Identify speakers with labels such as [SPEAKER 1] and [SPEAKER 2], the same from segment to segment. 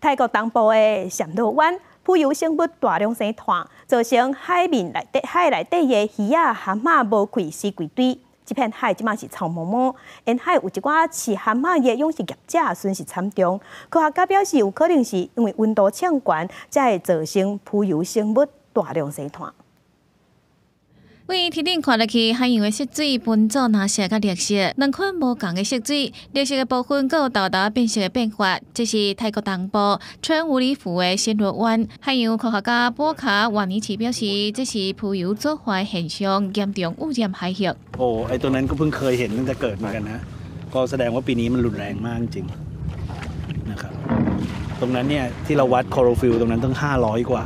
[SPEAKER 1] 泰国东部的暹罗湾浮游生物大量生团，造成海内底的鱼仔、蛤蟆无开死规堆。这片海即马是臭摸摸，沿海有一寡饲蛤蟆的养殖业者损失惨重。科学家表示，有可能是因为温度升高，才会造成浮游生物大量生团。
[SPEAKER 2] 为天顶看落去，海洋的色水分做蓝色甲绿色，两款无同的色水。绿色的部分佫有豆豆变色的变化，这是泰国东部春武里府的暹罗湾。海洋科学家波卡瓦尼奇表示，这是浮游做坏现象，严重污染海域。
[SPEAKER 3] ไอตัวนั้นก็เพิ่งเคยเห็นตั้งแต่เกิดเหมือนกันนะก็แสดงว่าปีนี้มันรุนแรงมากจริงนะครับตรงนั้นเนี่ยที่เราวัดคลอโรฟิลตรงนั้นต้อง500 กว่า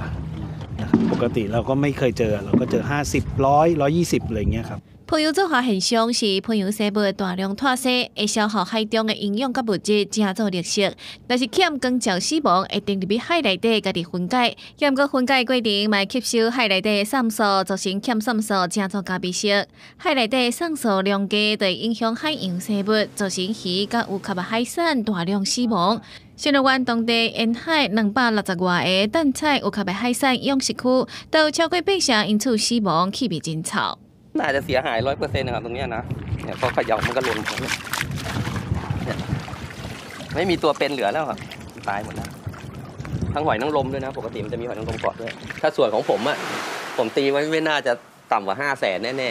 [SPEAKER 3] ปกติเราก็ไม่เคยเจอเราก็เจอ50 100 120อะไรอย่างเงี้ยครับ
[SPEAKER 2] 浮游做化现象是浮游生物的大量脱水，会消耗海中的营养甲物质，正做绿色。但是欠光照死亡，会沉入去海内底，家己分解。严格分解过程，嘛吸收海内底的酸素，造成欠酸素，正做咖啡色。海内底酸素量低，对影响海洋生物，造成鱼甲有壳的海产大量死亡。暹罗湾当地沿海260外个淡彩有壳的海产养殖区，都有超过80%因此死亡，气味真臭。
[SPEAKER 4] น่าจะเสียหาย100%นะครับตรงนี้นะเนี่ยพอเขย่ามันก็หล่นเนี่ยไม่มีตัวเป็นเหลือแล้วครับตายหมดแล้วทั้งหอยนางรมด้วยนะปกติมันจะมีหอยนางรมเกาะด้วยถ้าส่วนของผมอ่ะผมตีไว้ไม่น่าจะต่ำกว่า500,000แน่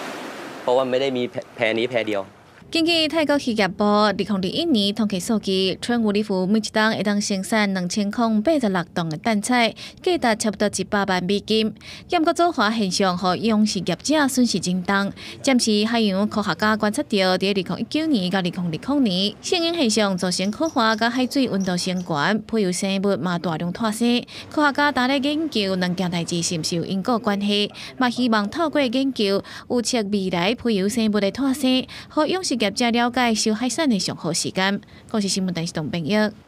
[SPEAKER 4] ๆเพราะว่าไม่ได้มีแพนี้แพเดียว
[SPEAKER 2] 根据泰国渔业部2021年统计数据，春武里府每一档会当生产2086吨的蛋菜，价值差不多100万美金。严格做化现象，和养殖业者损失真重。暂时海洋科学家观察到，在2019年到2020年，性影现象造成火化甲海水温度升高，浮游生物嘛大量脱水。科学家正在研究两件代志是毋是有因果关系，嘛希望透过研究预测未来浮游生物的脱水，和养殖业者了解收海产的上好时间。我是新闻台是董炳玉。